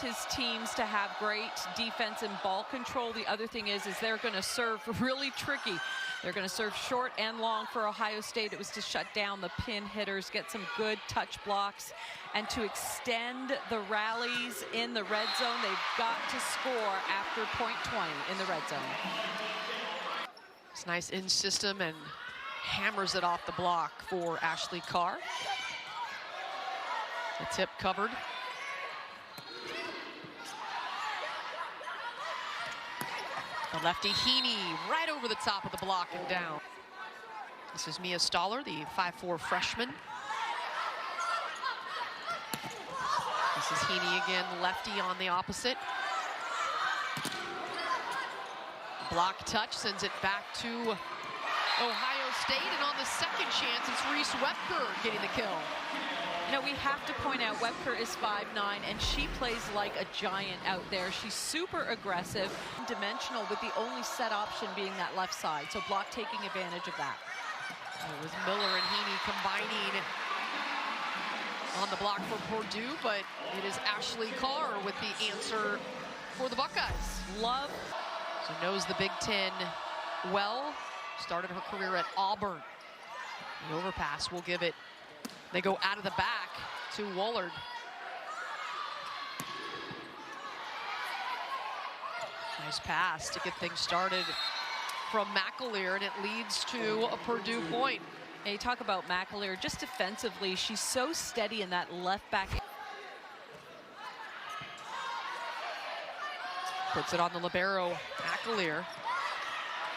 his teams to have great defense and ball control. The other thing is they're going to serve really tricky. They're going to serve short and long for Ohio State. It was to shut down the pin hitters, get some good touch blocks, and to extend the rallies in the red zone. They've got to score after point 20 in the red zone. It's nice in system and hammers it off the block for Ashley Carr. The tip covered. The lefty Heaney right over the top of the block and down. This is Mia Stoller, the 5'4" freshman. This is Heaney again, lefty on the opposite. Block touch sends it back to Ohio State, and on the second chance, it's Reese Webker getting the kill. You know, we have to point out Webker is 5'9", and she plays like a giant out there. She's super aggressive, dimensional, with the only set option being that left side. So Block taking advantage of that. It was Miller and Heaney combining on the block for Purdue, but it is Ashley Carr with the answer for the Buckeyes. Love. So knows the Big Ten well. Started her career at Auburn. The overpass will give it. They go out of the back to Woolard. Nice pass to get things started from McAleer, and it leads to a Purdue point. And you talk about McAleer, just defensively, she's so steady in that left back. Puts it on the libero, McAleer.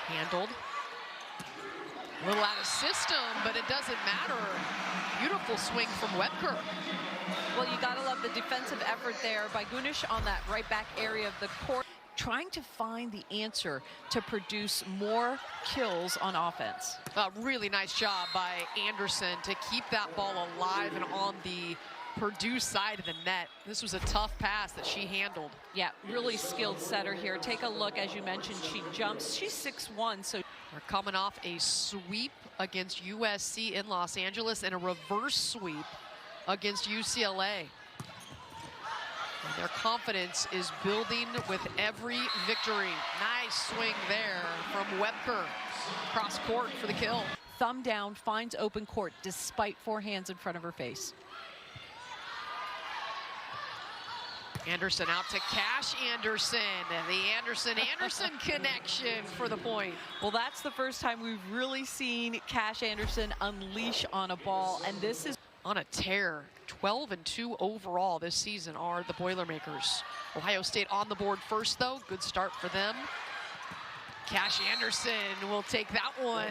Handled. A little out of system, but it doesn't matter. Beautiful swing from Webker. Well, you gotta love the defensive effort there by Gunish on that right back area of the court, trying to find the answer to produce more kills on offense. A really nice job by Anderson to keep that ball alive and on the Purdue side of the net. This was a tough pass that she handled. Yeah, really skilled setter here. Take a look, as you mentioned, she jumps. She's 6'1", so we're coming off a sweep against USC in Los Angeles and a reverse sweep against UCLA. And their confidence is building with every victory. Nice swing there from Webker. Cross court for the kill. Thumb down, finds open court despite 4 hands in front of her face. Anderson out to Cash Anderson, and the Anderson connection for the point. Well, that's the first time we've really seen Cash Anderson unleash on a ball, and this is on a tear. 12-2 overall this season are the Boilermakers. Ohio State on the board first, though. Good start for them. Cash Anderson will take that one,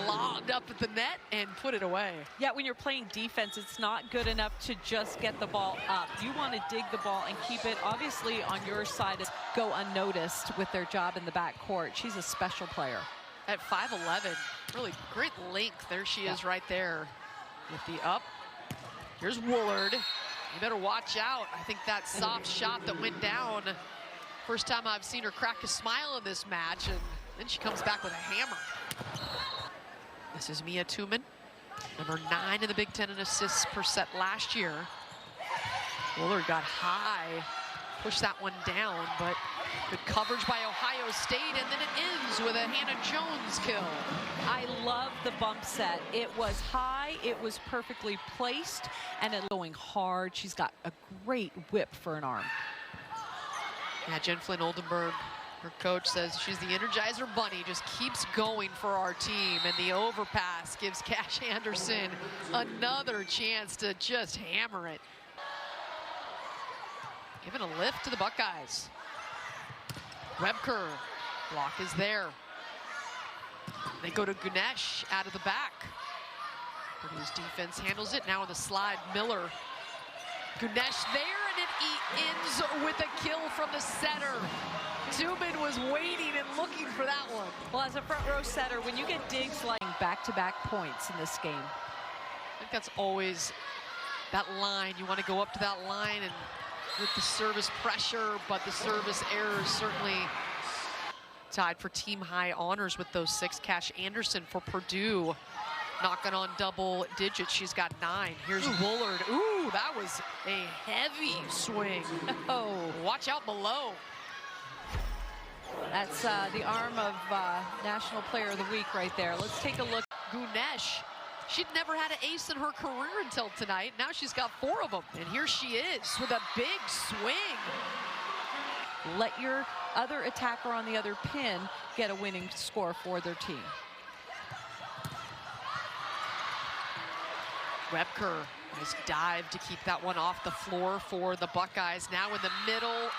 lobbed up at the net and put it away. Yeah, when you're playing defense, it's not good enough to just get the ball up. You want to dig the ball and keep it, obviously, on your side, go unnoticed with their job in the backcourt. She's a special player. At 5'11", really great length. There she is right there with the up. Here's Woolard. You better watch out. I think that soft shot that went down, first time I've seen her crack a smile in this match, and then she comes back with a hammer. This is Mia Tuman, number 9 in the Big Ten in assists per set last year. Woolard got high, pushed that one down, but good coverage by Ohio State, and then it ends with a Hannah Jones kill. I love the bump set. It was high, it was perfectly placed, and it's going hard. She's got a great whip for an arm. Yeah, Jen Flynn Oldenburg, her coach, says she's the Energizer Bunny, just keeps going for our team, and the overpass gives Cash Anderson another chance to just hammer it. Giving a lift to the Buckeyes. Webker, block is there. They go to Ganesh out of the back. Purdue's defense handles it. Now on the slide, Miller. Ganesh there, and it ends with a kill from the setter. Tubin was waiting and looking for that one. Well, as a front row setter, when you get digs like back-to-back points in this game, I think that's always that line. You want to go up to that line and with the service pressure, but the service errors certainly tied for team high honors with those 6. Cash Anderson for Purdue, knocking on double digits. She's got 9. Here's Woolard. Ooh, that was a heavy swing. Oh, watch out below. That's the arm of National Player of the Week right there. Let's take a look. Gunesh, she'd never had an ace in her career until tonight. Now she's got 4 of them. And here she is with a big swing. Let your other attacker on the other pin get a winning score for their team. Webker, nice dive to keep that one off the floor for the Buckeyes. Now in the middle.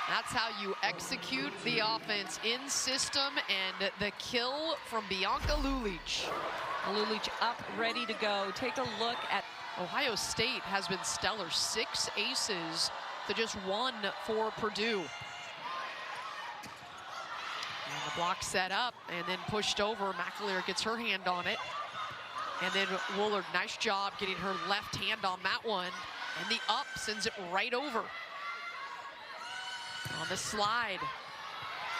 That's how you execute the offense in system, and the kill from Bianca Lulich. Lulich up, ready to go. Take a look at Ohio State has been stellar. 6 aces to just 1 for Purdue. And the block set up and then pushed over. McAleer gets her hand on it. And then Woolard, nice job getting her left hand on that one. And the up sends it right over. On the slide.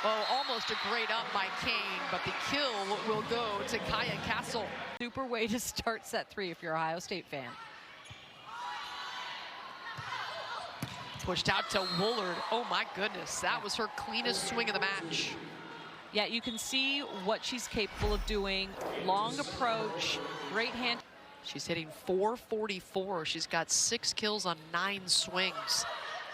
Oh, almost a great up by Kane, but the kill will go to Kaya Castle. Super way to start set 3 if you're an Ohio State fan. Pushed out to Woolard. Oh my goodness, that was her cleanest swing of the match. Yeah, you can see what she's capable of doing. Long approach, great hand. She's hitting .444. She's got 6 kills on 9 swings.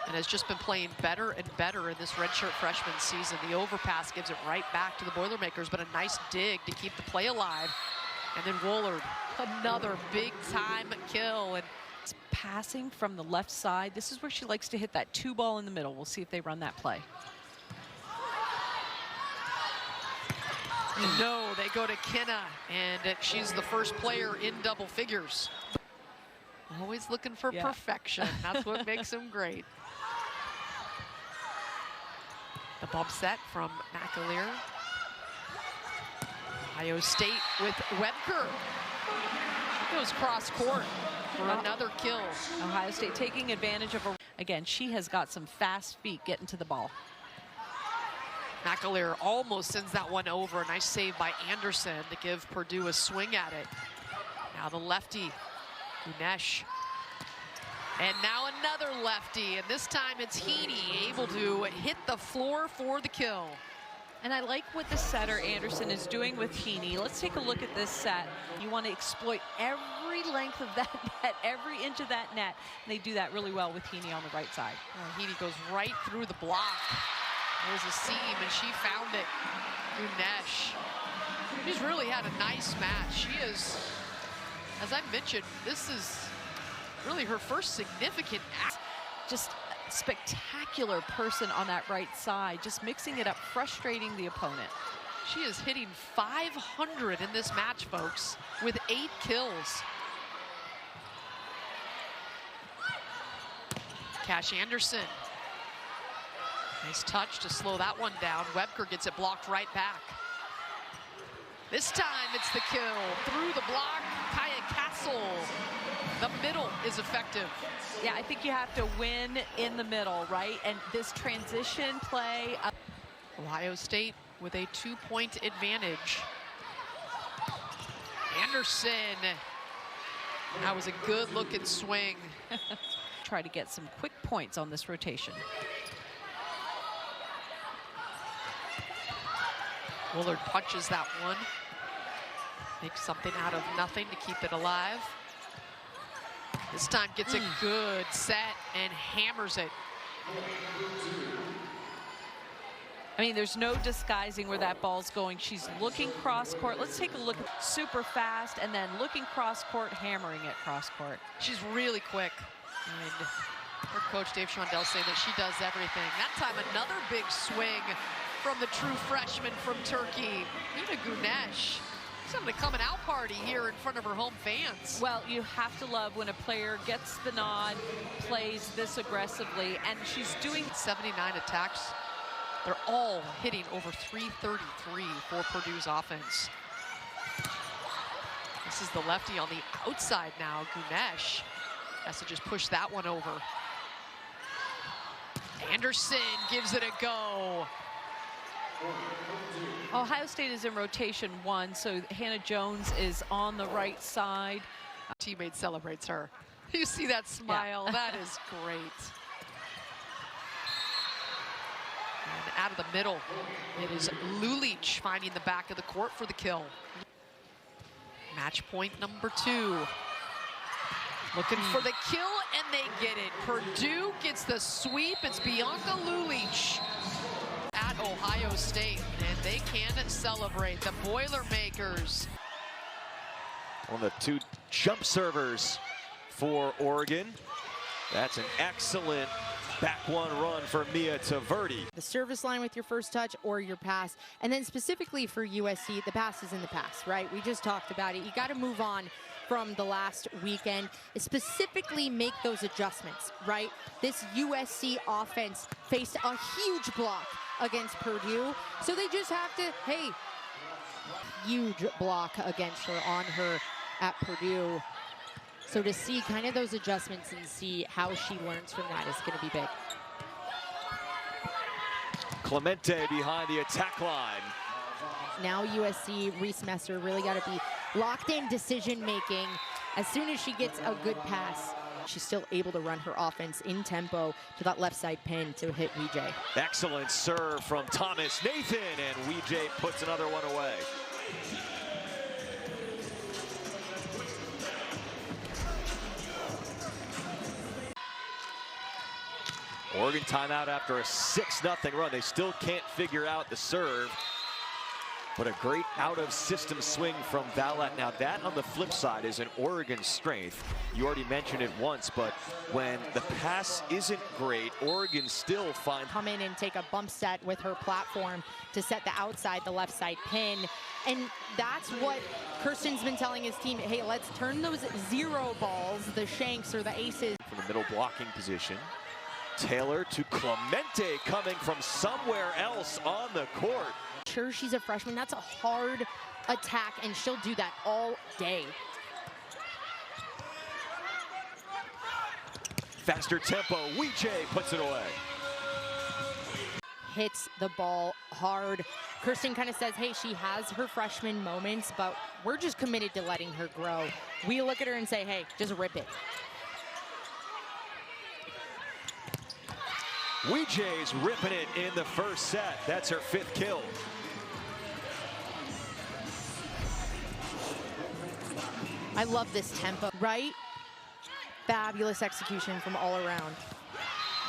And has just been playing better and better in this redshirt freshman season. The overpass gives it right back to the Boilermakers, but a nice dig to keep the play alive. And then Woolard, another big-time kill. And it's passing from the left side. This is where she likes to hit that 2 ball in the middle. We'll see if they run that play. No, they go to Kenna, and she's the first player in double figures. Always looking for perfection. That's what makes them great. The bump set from McAleer. Ohio State with Webker. She goes cross court for another kill. Ohio State taking advantage of again, she has got some fast feet getting to the ball. McAleer almost sends that one over. Nice save by Anderson to give Purdue a swing at it. Now the lefty, Gunesh. And now another lefty, and this time it's Heaney able to hit the floor for the kill. And I like what the setter Anderson is doing with Heaney. Let's take a look at this set. You want to exploit every length of that net, every inch of that net. And they do that really well with Heaney on the right side. Heaney goes right through the block. There's a seam, and she found it. Gunesh. She's really had a nice match. She is, as I mentioned, this is really her first significant act. Just a spectacular person on that right side, just mixing it up, frustrating the opponent. She is hitting .500 in this match, folks, with 8 kills. Cash Anderson. Nice touch to slow that one down. Webker gets it blocked right back. This time it's the kill. Through the block, Kaya Castle. The middle is effective. Yeah, I think you have to win in the middle, right? And this transition play. Ohio State with a 2-point advantage. Anderson. That was a good looking swing. Try to get some quick points on this rotation. Woolard punches that one. Makes something out of nothing to keep it alive. This time gets a good set and hammers it. I mean, there's no disguising where that ball's going. She's looking cross court. Let's take a look at super fast and then looking cross court, hammering it cross court. She's really quick. And her coach, Dave Shondell, saying that she does everything. That time, another big swing from the true freshman from Turkey, Nina Gunesh. She's having a coming out party here in front of her home fans. Well, you have to love when a player gets the nod, plays this aggressively, and she's doing 79 attacks. They're all hitting over .333 for Purdue's offense. This is the lefty on the outside now. Gunesh has to just push that one over. Anderson gives it a go. Ohio State is in rotation 1, so Hannah Jones is on the right side. Teammate celebrates her. You see that smile? Yeah. That is great. out of the middle. It is Lulic finding the back of the court for the kill. Match point number 2. Looking for the kill, and they get it. Purdue gets the sweep. It's Bianca Lulic at Ohio State, and they can celebrate. The Boilermakers. One of the 2 jump servers for Oregon. That's an excellent back one run for Mia Taverdi. The service line with your first touch or your pass. And then specifically for USC, the pass is in the past, right? We just talked about it. You got to move on from the last weekend, specifically make those adjustments, right? This USC offense faced a huge block against Purdue, so they just have to, hey, huge block against her, on her at Purdue. So to see kind of those adjustments and see how she learns from that is going to be big. Clemente behind the attack line. Now USC, Reese Messer really got to be locked in decision making. As soon as she gets a good pass, she's still able to run her offense in tempo to that left side pin to hit Weejay. Excellent serve from Thomas Nathan, and Weejay puts another one away. Oregon timeout after a 6-0 run. They still can't figure out the serve, but a great out-of-system swing from Valette. Now that, on the flip side, is an Oregon strength. You already mentioned it once, but when the pass isn't great, Oregon still finds... Come in and take a bump set with her platform to set the outside, the left side pin. And that's what Kirsten's been telling his team. Hey, let's turn those 0 balls, the shanks or the aces. From the middle blocking position. Taylor to Clemente, coming from somewhere else on the court. Sure, she's a freshman. That's a hard attack, and she'll do that all day. Faster tempo, Weejay puts it away. Hits the ball hard. Kirsten kind of says, hey, she has her freshman moments, but we're just committed to letting her grow. We look at her and say, hey, just rip it. Weejay's ripping it in the first set. That's her 5th kill. I love this tempo, right? Fabulous execution from all around.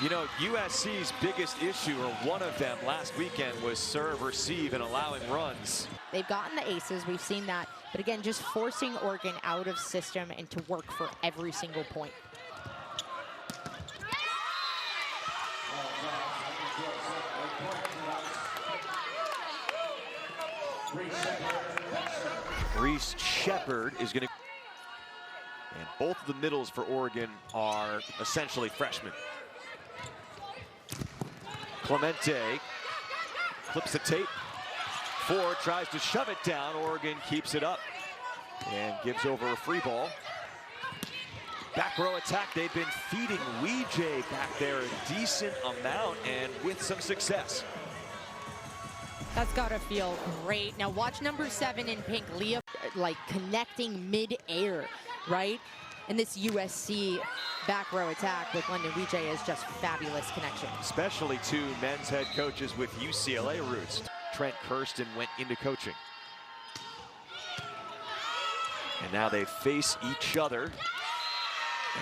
You know, USC's biggest issue, or one of them last weekend, was serve, receive, and allowing runs. They've gotten the aces, we've seen that. But again, just forcing Oregon out of system and to work for every single point. Reese Shepard is going to... And both of the middles for Oregon are essentially freshmen. Clemente clips the tape. Ford tries to shove it down. Oregon keeps it up and gives over a free ball. Back row attack. They've been feeding Weejay back there a decent amount and with some success. That's gotta feel great. Now watch number 7 in pink, Leah, like connecting mid-air, right? And this USC back row attack with London Weejay is just fabulous connection. Especially 2 men's head coaches with UCLA roots. Trent Kirsten went into coaching. And now they face each other.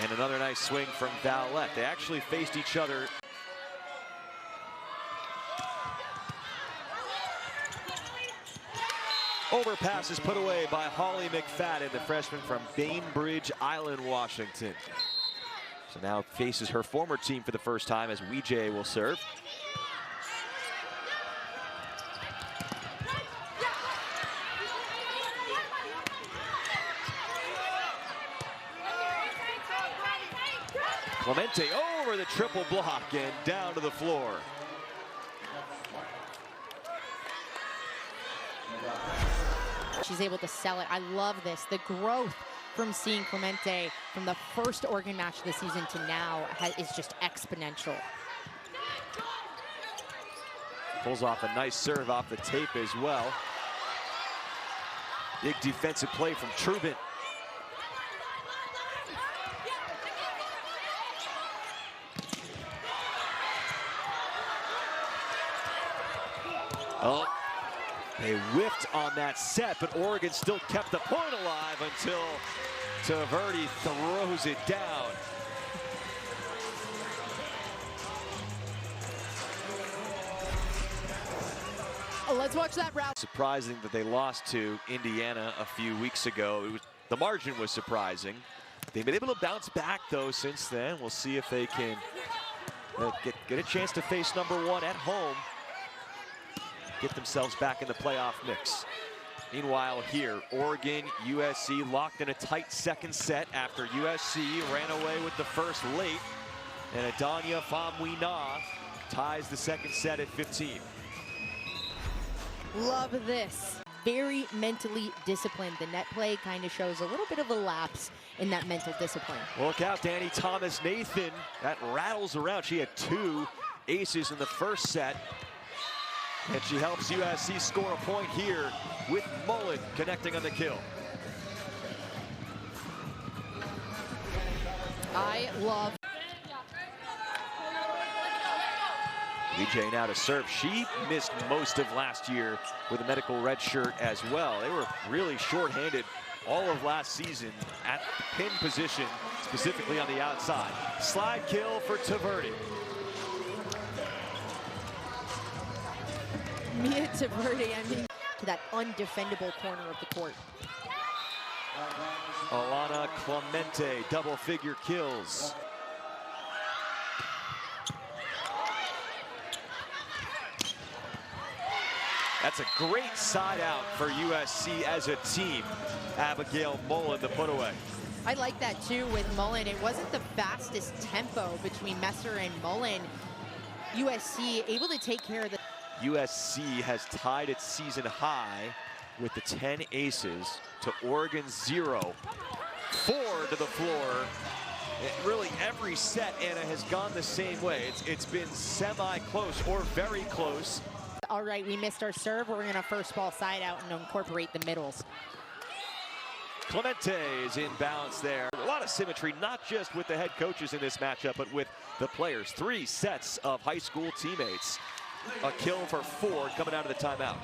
And another nice swing from Valette. They actually faced each other. Overpass is put away by Holly McFadden, the freshman from Bainbridge Island, Washington. So now faces her former team for the first time as Weejay will serve. Clemente over the triple block and down to the floor. She's able to sell it. I love this. The growth from seeing Clemente from the first Oregon match of the season to now is just exponential. Pulls off a nice serve off the tape as well. Big defensive play from Trubin. Oh, they whiffed on that set, but Oregon still kept the point alive until Taverdi throws it down. Let's watch that route. Surprising that they lost to Indiana a few weeks ago. The margin was surprising. They've been able to bounce back, though, since then. We'll see if they can get a chance to face #1 at home. Get themselves back in the playoff mix. Meanwhile here, Oregon, USC locked in a tight second set after USC ran away with the first late. And Adanya Famwina ties the second set at 15. Love this. Very mentally disciplined. The net play kind of shows a little bit of a lapse in that mental discipline. Look out, Danny Thomas-Nathan. That rattles around. She had 2 aces in the first set. And she helps USC score a point here with Mullen connecting on the kill. I love. EJ now to serve. She missed most of last year with a medical red shirt as well. They were really shorthanded all of last season at the pin position, specifically on the outside. Slide kill for Taverdi. Mia Taverdi, I mean, to that undefendable corner of the court. Alana Clemente, double-figure kills. That's a great side out for USC as a team. Abigail Mullen, the put away. I like that too with Mullen. It wasn't the fastest tempo between Messer and Mullen. USC able to take care of the. USC has tied its season high with the 10 aces to Oregon's 0. 4 to the floor. Really every set, Anna, has gone the same way. It's been semi-close or very close. All right, we missed our serve. We're going to first ball side out and incorporate the middles. Clemente is in balance there. A lot of symmetry, not just with the head coaches in this matchup, but with the players. 3 sets of high school teammates. A kill for Ford coming out of the timeout.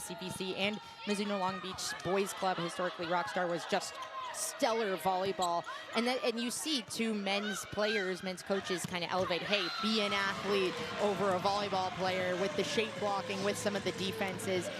CBC and Mizuno Long Beach Boys Club, historically Rockstar, was just stellar volleyball. And you see 2 men's players, men's coaches kind of elevate, hey, be an athlete over a volleyball player with the shape blocking, with some of the defenses.